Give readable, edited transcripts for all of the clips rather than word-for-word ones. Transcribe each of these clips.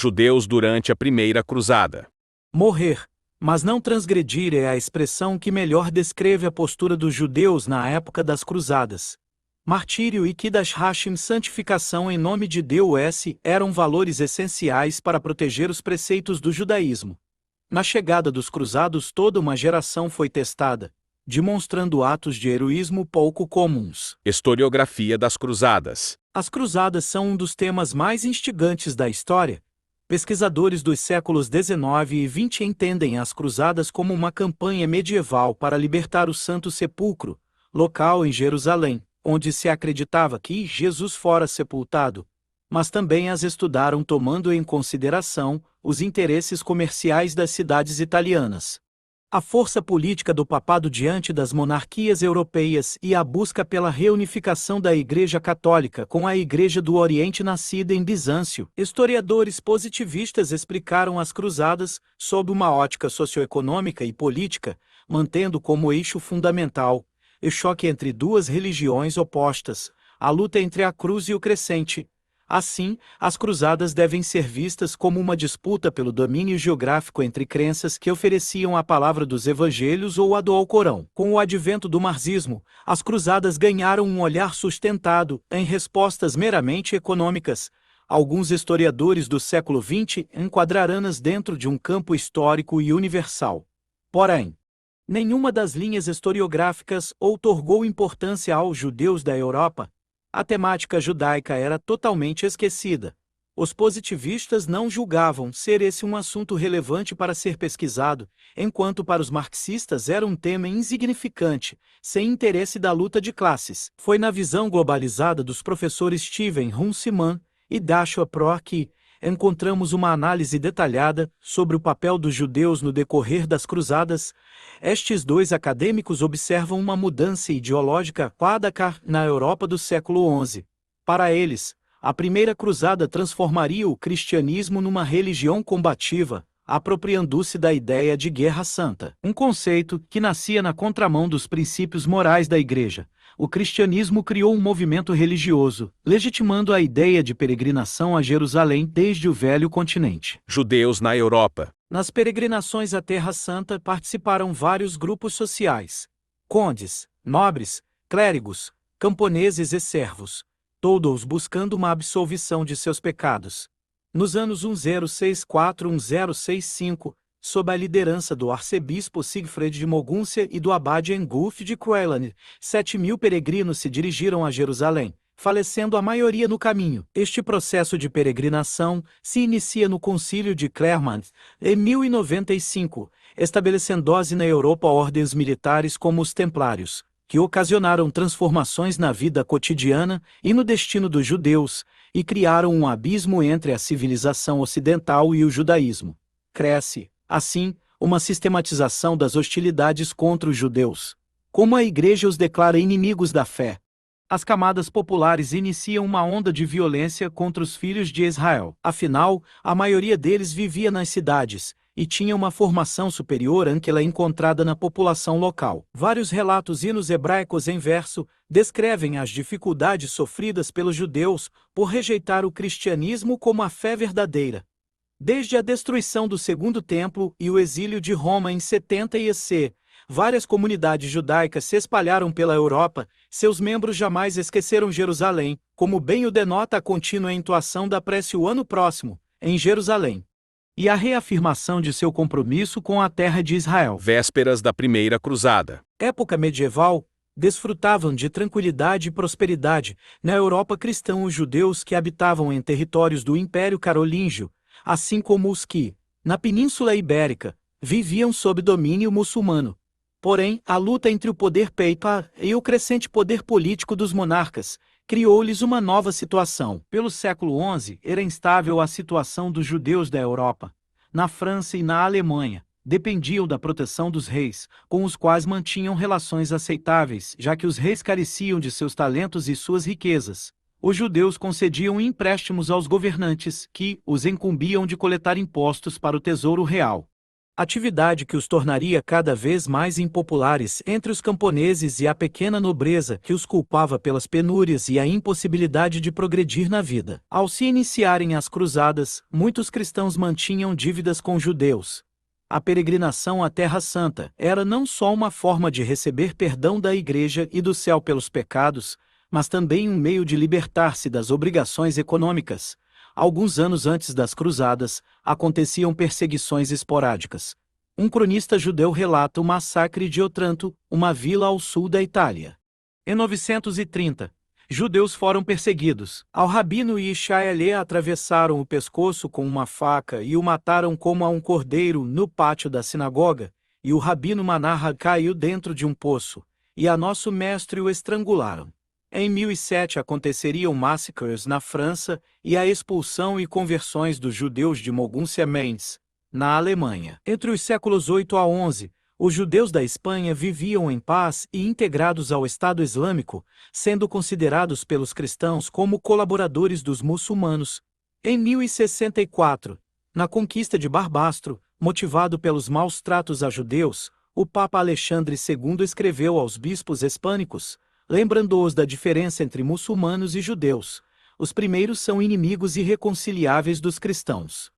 Judeus durante a Primeira Cruzada. Morrer, mas não transgredir é a expressão que melhor descreve a postura dos judeus na época das cruzadas. Martírio e Kiddush Hashem, santificação em nome de Deus, eram valores essenciais para proteger os preceitos do judaísmo. Na chegada dos cruzados, toda uma geração foi testada, demonstrando atos de heroísmo pouco comuns. Historiografia das Cruzadas. As cruzadas são um dos temas mais instigantes da história. Pesquisadores dos séculos XIX e XX entendem as cruzadas como uma campanha medieval para libertar o Santo Sepulcro, local em Jerusalém, onde se acreditava que Jesus fora sepultado, mas também as estudaram tomando em consideração os interesses comerciais das cidades italianas. A força política do papado diante das monarquias europeias e a busca pela reunificação da Igreja Católica com a Igreja do Oriente nascida em Bizâncio. Historiadores positivistas explicaram as cruzadas sob uma ótica socioeconômica e política, mantendo como eixo fundamental o choque entre duas religiões opostas, a luta entre a cruz e o crescente. Assim, as cruzadas devem ser vistas como uma disputa pelo domínio geográfico entre crenças que ofereciam a palavra dos evangelhos ou a do Alcorão. Com o advento do marxismo, as cruzadas ganharam um olhar sustentado em respostas meramente econômicas. Alguns historiadores do século XX enquadraram-nas dentro de um campo histórico e universal. Porém, nenhuma das linhas historiográficas outorgou importância aos judeus da Europa. A temática judaica era totalmente esquecida. Os positivistas não julgavam ser esse um assunto relevante para ser pesquisado, enquanto para os marxistas era um tema insignificante, sem interesse da luta de classes. Foi na visão globalizada dos professores Steven Runciman e Joshua Proer que encontramos uma análise detalhada sobre o papel dos judeus no decorrer das cruzadas. Estes dois acadêmicos observam uma mudança ideológica quádrica na Europa do século XI. Para eles, a primeira cruzada transformaria o cristianismo numa religião combativa, apropriando-se da ideia de guerra santa, um conceito que nascia na contramão dos princípios morais da Igreja. O cristianismo criou um movimento religioso, legitimando a ideia de peregrinação a Jerusalém desde o Velho Continente. Judeus na Europa. Nas peregrinações à Terra Santa participaram vários grupos sociais: condes, nobres, clérigos, camponeses e servos, todos buscando uma absolvição de seus pecados. Nos anos 1064-1065, sob a liderança do arcebispo Sigfred de Mogúncia e do abade Engulf de Coelan, 7.000 peregrinos se dirigiram a Jerusalém, falecendo a maioria no caminho. Este processo de peregrinação se inicia no Concílio de Clermont, em 1095, estabelecendo-se na Europa ordens militares como os Templários, que ocasionaram transformações na vida cotidiana e no destino dos judeus, e criaram um abismo entre a civilização ocidental e o judaísmo. Cresce, assim, uma sistematização das hostilidades contra os judeus. Como a Igreja os declara inimigos da fé, as camadas populares iniciam uma onda de violência contra os filhos de Israel. Afinal, a maioria deles vivia nas cidades e tinha uma formação superior àquela encontrada na população local. Vários relatos hinos hebraicos em verso descrevem as dificuldades sofridas pelos judeus por rejeitar o cristianismo como a fé verdadeira. Desde a destruição do Segundo Templo e o exílio de Roma em 70 EC, várias comunidades judaicas se espalharam pela Europa. Seus membros jamais esqueceram Jerusalém, como bem o denota a contínua entoação da prece o ano próximo, em Jerusalém, e a reafirmação de seu compromisso com a terra de Israel. Vésperas da Primeira Cruzada. Época medieval, desfrutavam de tranquilidade e prosperidade. Na Europa cristã, os judeus que habitavam em territórios do Império Carolíngio, assim como os que, na Península Ibérica, viviam sob domínio muçulmano. Porém, a luta entre o poder papal e o crescente poder político dos monarcas criou-lhes uma nova situação. Pelo século XI, era instável a situação dos judeus da Europa. Na França e na Alemanha, dependiam da proteção dos reis, com os quais mantinham relações aceitáveis, já que os reis careciam de seus talentos e suas riquezas. Os judeus concediam empréstimos aos governantes, que os incumbiam de coletar impostos para o tesouro real. atividade que os tornaria cada vez mais impopulares entre os camponeses e a pequena nobreza que os culpava pelas penúrias e a impossibilidade de progredir na vida. Ao se iniciarem as cruzadas, muitos cristãos mantinham dívidas com judeus. A peregrinação à Terra Santa era não só uma forma de receber perdão da Igreja e do céu pelos pecados, mas também um meio de libertar-se das obrigações econômicas. Alguns anos antes das cruzadas, aconteciam perseguições esporádicas. Um cronista judeu relata o massacre de Otranto, uma vila ao sul da Itália. Em 930, judeus foram perseguidos. Al-Rabino e Ishaelê atravessaram o pescoço com uma faca e o mataram como a um cordeiro no pátio da sinagoga, e o rabino Manarra caiu dentro de um poço, e a nosso mestre o estrangularam. Em 1007 aconteceriam massacres na França e a expulsão e conversões dos judeus de Mogúncia Mendes, na Alemanha. Entre os séculos 8 a 11, os judeus da Espanha viviam em paz e integrados ao Estado Islâmico, sendo considerados pelos cristãos como colaboradores dos muçulmanos. Em 1064, na conquista de Barbastro, motivado pelos maus tratos a judeus, o Papa Alexandre II escreveu aos bispos hispânicos, lembrando-os da diferença entre muçulmanos e judeus. Os primeiros são inimigos irreconciliáveis dos cristãos,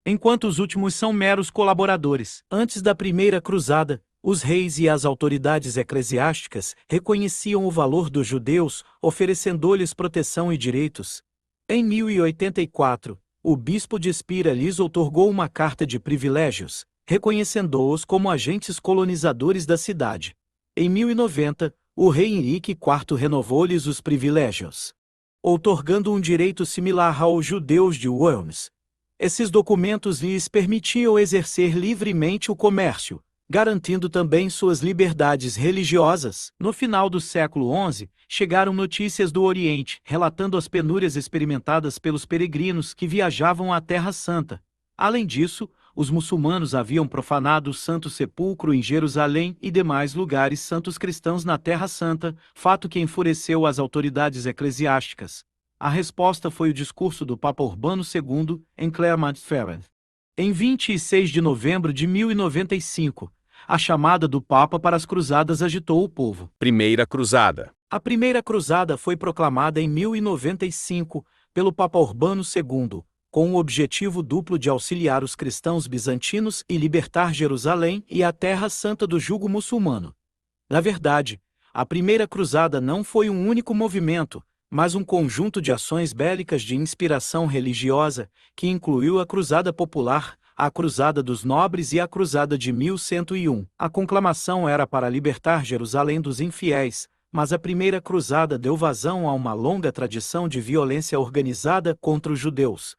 enquanto os últimos são meros colaboradores. Antes da primeira cruzada, os reis e as autoridades eclesiásticas reconheciam o valor dos judeus, oferecendo-lhes proteção e direitos. Em 1084, o bispo de Spira lhes outorgou uma carta de privilégios, reconhecendo-os como agentes colonizadores da cidade. Em 1090, o rei Henrique IV renovou-lhes os privilégios, outorgando um direito similar aos judeus de Worms. Esses documentos lhes permitiam exercer livremente o comércio, garantindo também suas liberdades religiosas. No final do século XI, chegaram notícias do Oriente, relatando as penúrias experimentadas pelos peregrinos que viajavam à Terra Santa. Além disso, os muçulmanos haviam profanado o Santo Sepulcro em Jerusalém e demais lugares santos cristãos na Terra Santa, fato que enfureceu as autoridades eclesiásticas. A resposta foi o discurso do Papa Urbano II, em Clermont-Ferrand. Em 26 de novembro de 1095, a chamada do Papa para as cruzadas agitou o povo. Primeira Cruzada. A Primeira Cruzada foi proclamada em 1095 pelo Papa Urbano II, com o objetivo duplo de auxiliar os cristãos bizantinos e libertar Jerusalém e a Terra Santa do jugo muçulmano. Na verdade, a Primeira Cruzada não foi um único movimento, mas um conjunto de ações bélicas de inspiração religiosa, que incluiu a Cruzada Popular, a Cruzada dos Nobres e a Cruzada de 1101. A conclamação era para libertar Jerusalém dos infiéis, mas a Primeira Cruzada deu vazão a uma longa tradição de violência organizada contra os judeus.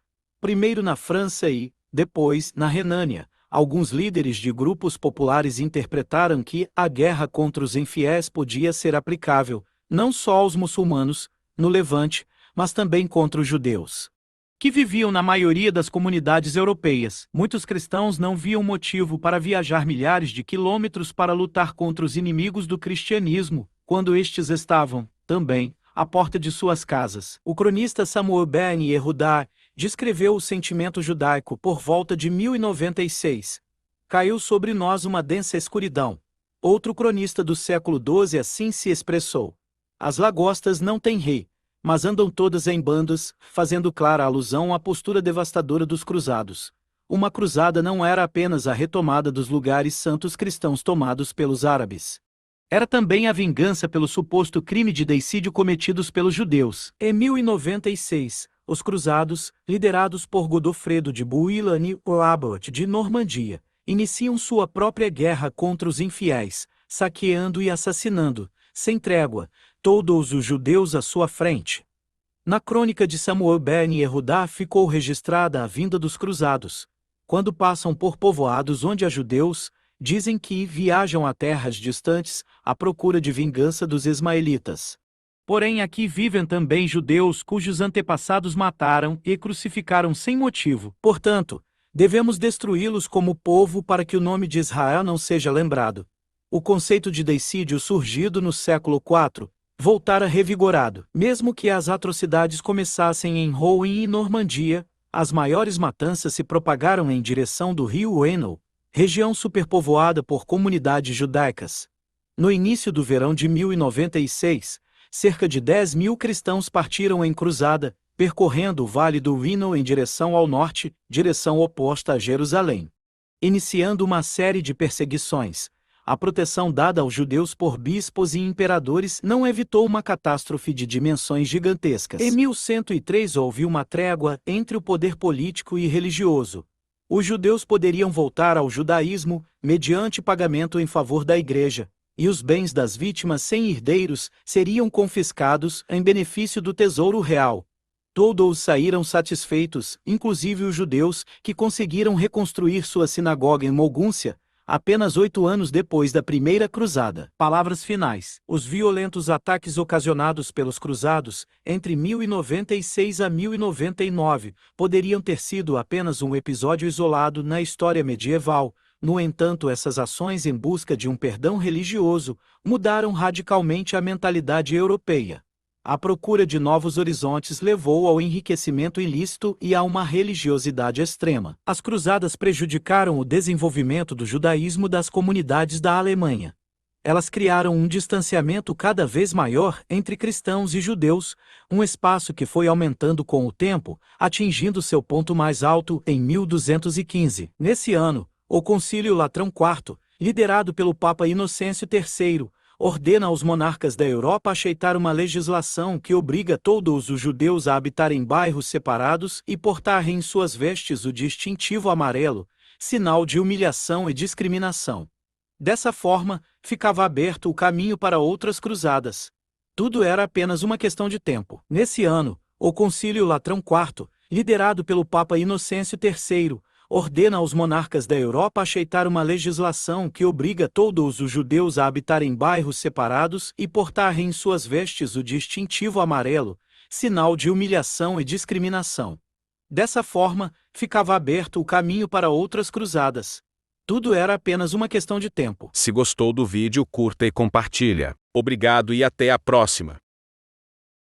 Primeiro na França e, depois, na Renânia, alguns líderes de grupos populares interpretaram que a guerra contra os infiéis podia ser aplicável, não só aos muçulmanos, no Levante, mas também contra os judeus, que viviam na maioria das comunidades europeias. Muitos cristãos não viam motivo para viajar milhares de quilômetros para lutar contra os inimigos do cristianismo, quando estes estavam, também, à porta de suas casas. O cronista Samuel Ben Yehudá descreveu o sentimento judaico por volta de 1096. Caiu sobre nós uma densa escuridão. Outro cronista do século XII assim se expressou. As lagostas não têm rei, mas andam todas em bandos, fazendo clara alusão à postura devastadora dos cruzados. Uma cruzada não era apenas a retomada dos lugares santos cristãos tomados pelos árabes. Era também a vingança pelo suposto crime de deicídio cometidos pelos judeus. Em 1096, os cruzados, liderados por Godofredo de Bouillon e Abbot de Normandia, iniciam sua própria guerra contra os infiéis, saqueando e assassinando, sem trégua, todos os judeus à sua frente. Na crônica de Samuel Ben Yehudá ficou registrada a vinda dos cruzados. Quando passam por povoados onde há judeus, dizem que viajam a terras distantes à procura de vingança dos ismaelitas. Porém aqui vivem também judeus cujos antepassados mataram e crucificaram sem motivo. Portanto, devemos destruí-los como povo para que o nome de Israel não seja lembrado. O conceito de deicídio surgido no século IV voltara revigorado. Mesmo que as atrocidades começassem em Rouen e Normandia, as maiores matanças se propagaram em direção do rio Hainaut, região superpovoada por comunidades judaicas. No início do verão de 1096, cerca de 10.000 cristãos partiram em cruzada, percorrendo o Vale do Rino em direção ao norte, direção oposta a Jerusalém. Iniciando uma série de perseguições, a proteção dada aos judeus por bispos e imperadores não evitou uma catástrofe de dimensões gigantescas. Em 1103 houve uma trégua entre o poder político e religioso. Os judeus poderiam voltar ao judaísmo mediante pagamento em favor da igreja, e os bens das vítimas sem herdeiros seriam confiscados em benefício do tesouro real. Todos saíram satisfeitos, inclusive os judeus, que conseguiram reconstruir sua sinagoga em Mogúncia, apenas 8 anos depois da primeira cruzada. Palavras finais. Os violentos ataques ocasionados pelos cruzados, entre 1096 a 1099, poderiam ter sido apenas um episódio isolado na história medieval. No entanto, essas ações em busca de um perdão religioso mudaram radicalmente a mentalidade europeia. A procura de novos horizontes levou ao enriquecimento ilícito e a uma religiosidade extrema. As cruzadas prejudicaram o desenvolvimento do judaísmo das comunidades da Alemanha. Elas criaram um distanciamento cada vez maior entre cristãos e judeus, um espaço que foi aumentando com o tempo, atingindo seu ponto mais alto em 1215. Nesse ano, o Concílio Latrão IV, liderado pelo Papa Inocêncio III, ordena aos monarcas da Europa aceitar uma legislação que obriga todos os judeus a habitar em bairros separados e portar em suas vestes o distintivo amarelo, sinal de humilhação e discriminação. Dessa forma, ficava aberto o caminho para outras cruzadas. Tudo era apenas uma questão de tempo. Nesse ano, o Concílio Latrão IV, liderado pelo Papa Inocêncio III, ordena aos monarcas da Europa aceitar uma legislação que obriga todos os judeus a habitar em bairros separados e portar em suas vestes o distintivo amarelo, sinal de humilhação e discriminação. Dessa forma, ficava aberto o caminho para outras cruzadas. Tudo era apenas uma questão de tempo. Se gostou do vídeo, curta e compartilha. Obrigado e até a próxima.